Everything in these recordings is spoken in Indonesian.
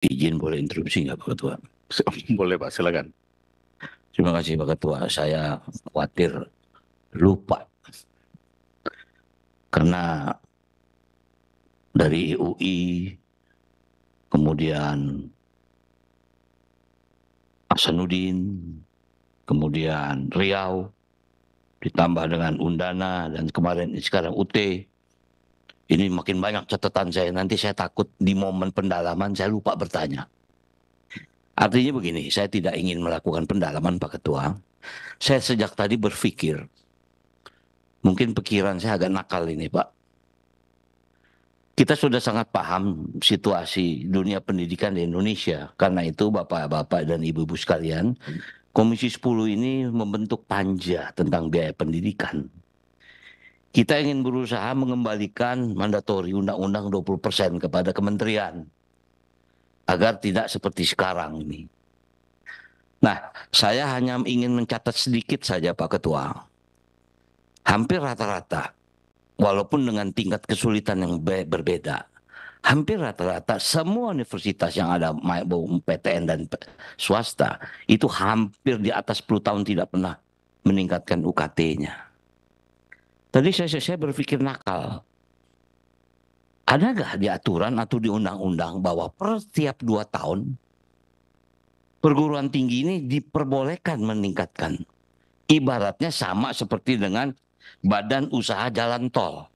Izin boleh interupsi nggak Pak Ketua? Boleh Pak, silakan. Terima kasih Pak Ketua. Saya khawatir lupa karena dari UI, kemudian Hasanuddin, kemudian Riau, ditambah dengan Undana dan kemarin sekarang UT. Ini makin banyak catatan saya. Nanti saya takut di momen pendalaman saya lupa bertanya. Artinya begini, saya tidak ingin melakukan pendalaman Pak Ketua. Saya sejak tadi berpikir, mungkin pikiran saya agak nakal ini Pak. Kita sudah sangat paham situasi dunia pendidikan di Indonesia. Karena itu Bapak-Bapak dan Ibu-Ibu sekalian, Komisi 10 ini membentuk panja tentang biaya pendidikan. Kita ingin berusaha mengembalikan mandatori Undang-Undang 20% kepada kementerian. Agar tidak seperti sekarang ini. Nah, saya hanya ingin mencatat sedikit saja Pak Ketua. Hampir rata-rata, walaupun dengan tingkat kesulitan yang berbeda, hampir rata-rata semua universitas yang ada PTN dan swasta itu hampir di atas 10 tahun tidak pernah meningkatkan UKT-nya. Tadi saya berpikir nakal. Ada nggak di aturan atau di undang-undang bahwa per setiap 2 tahun perguruan tinggi ini diperbolehkan meningkatkan? Ibaratnya sama seperti dengan badan usaha jalan tol.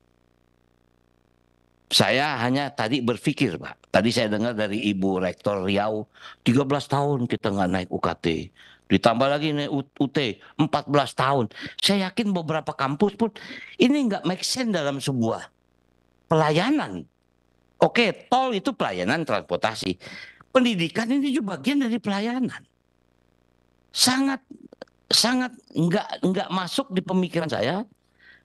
Saya hanya tadi berpikir Pak, tadi saya dengar dari Ibu Rektor Riau, 13 tahun kita nggak naik UKT. Ditambah lagi naik UT, 14 tahun. Saya yakin beberapa kampus pun ini nggak make sense dalam sebuah pelayanan. Oke, tol itu pelayanan transportasi. Pendidikan ini juga bagian dari pelayanan. Sangat sangat nggak masuk di pemikiran saya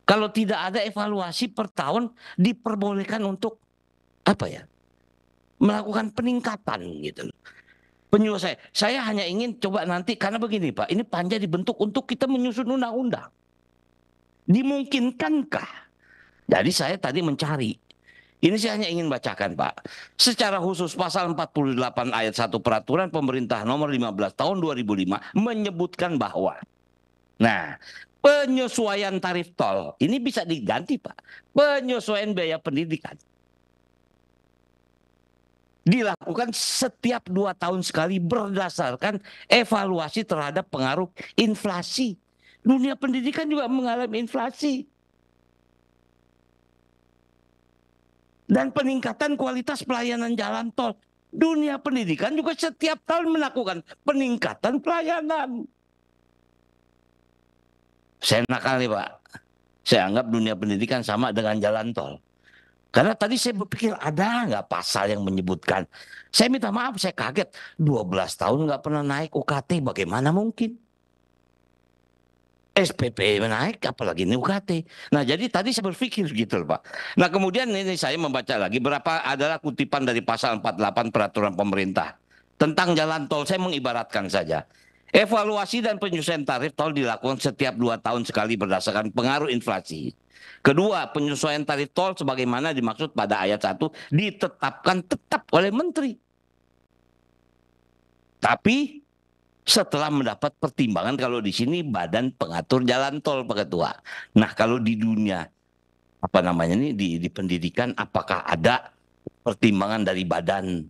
kalau tidak ada evaluasi per tahun diperbolehkan untuk apa ya? Melakukan peningkatan gitu. Penyelesaian. Saya hanya ingin coba nanti karena begini Pak, ini panja dibentuk untuk kita menyusun undang-undang. Dimungkinkankah? Jadi saya tadi mencari. Ini saya hanya ingin bacakan Pak. Secara khusus pasal 48 ayat 1 peraturan pemerintah nomor 15 tahun 2005 menyebutkan bahwa nah, penyesuaian tarif tol ini bisa diganti Pak. Penyesuaian biaya pendidikan dilakukan setiap 2 tahun sekali berdasarkan evaluasi terhadap pengaruh inflasi. Dunia pendidikan juga mengalami inflasi. Dan peningkatan kualitas pelayanan jalan tol. Dunia pendidikan juga setiap tahun melakukan peningkatan pelayanan. Saya nakal nih Pak. Saya anggap dunia pendidikan sama dengan jalan tol. Karena tadi saya berpikir ada nggak pasal yang menyebutkan. Saya minta maaf, saya kaget. 12 tahun nggak pernah naik UKT, bagaimana mungkin? SPP naik, apalagi ini UKT. Nah jadi tadi saya berpikir gitu loh Pak. Nah kemudian ini saya membaca lagi, berapa adalah kutipan dari pasal 48 peraturan pemerintah. Tentang jalan tol, saya mengibaratkan saja. Evaluasi dan penyesuaian tarif tol dilakukan setiap 2 tahun sekali berdasarkan pengaruh inflasi. Kedua, penyesuaian tarif tol sebagaimana dimaksud pada ayat 1 ditetapkan tetap oleh menteri. Tapi setelah mendapat pertimbangan kalau di sini Badan Pengatur Jalan Tol Pak Ketua. Nah, kalau di dunia apa namanya ini di pendidikan apakah ada pertimbangan dari badan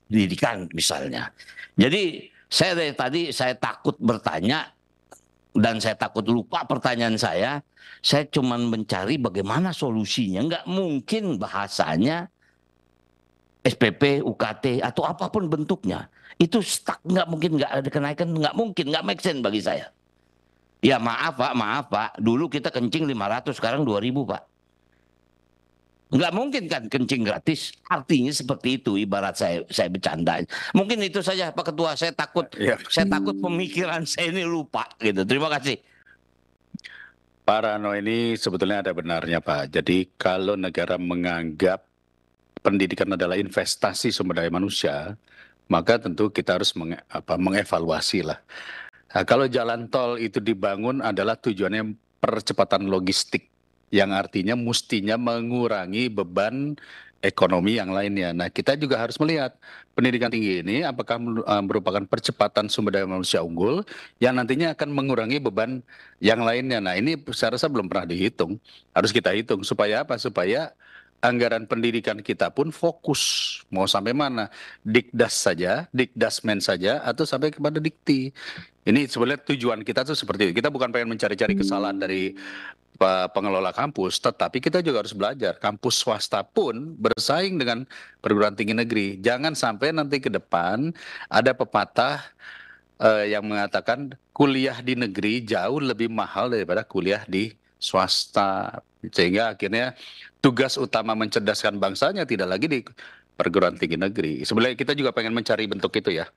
pendidikan misalnya. Jadi saya dari tadi saya takut bertanya dan saya takut lupa pertanyaan saya cuma mencari bagaimana solusinya. Nggak mungkin bahasanya SPP, UKT, atau apapun bentuknya. Itu stuck, nggak mungkin nggak ada kenaikan, nggak mungkin, nggak make sense bagi saya. Ya maaf Pak, dulu kita kencing 500, sekarang 2000 Pak. Nggak mungkin kan kencing gratis, artinya seperti itu ibarat saya bercanda. Mungkin itu saja Pak Ketua, saya takut pemikiran saya ini lupa gitu. Terima kasih. Pak Rano, ini sebetulnya ada benarnya Pak. Jadi kalau negara menganggap pendidikan adalah investasi sumber daya manusia, maka tentu kita harus mengevaluasi lah. Nah, kalau jalan tol itu dibangun adalah tujuannya percepatan logistik, yang artinya mestinya mengurangi beban ekonomi yang lainnya. Nah, kita juga harus melihat pendidikan tinggi ini apakah merupakan percepatan sumber daya manusia unggul yang nantinya akan mengurangi beban yang lainnya. Nah, ini saya rasa belum pernah dihitung. Harus kita hitung supaya apa? Supaya anggaran pendidikan kita pun fokus mau sampai mana? Dikdas saja, Dikdasmen saja, atau sampai kepada dikti. Ini sebenarnya tujuan kita tuh seperti itu. Kita bukan pengen mencari-cari kesalahan dari pengelola kampus, tetapi kita juga harus belajar. Kampus swasta pun bersaing dengan perguruan tinggi negeri. Jangan sampai nanti ke depan ada pepatah yang mengatakan kuliah di negeri jauh lebih mahal daripada kuliah di swasta. Sehingga akhirnya tugas utama mencerdaskan bangsanya tidak lagi di perguruan tinggi negeri. Sebenarnya kita juga pengen mencari bentuk itu ya.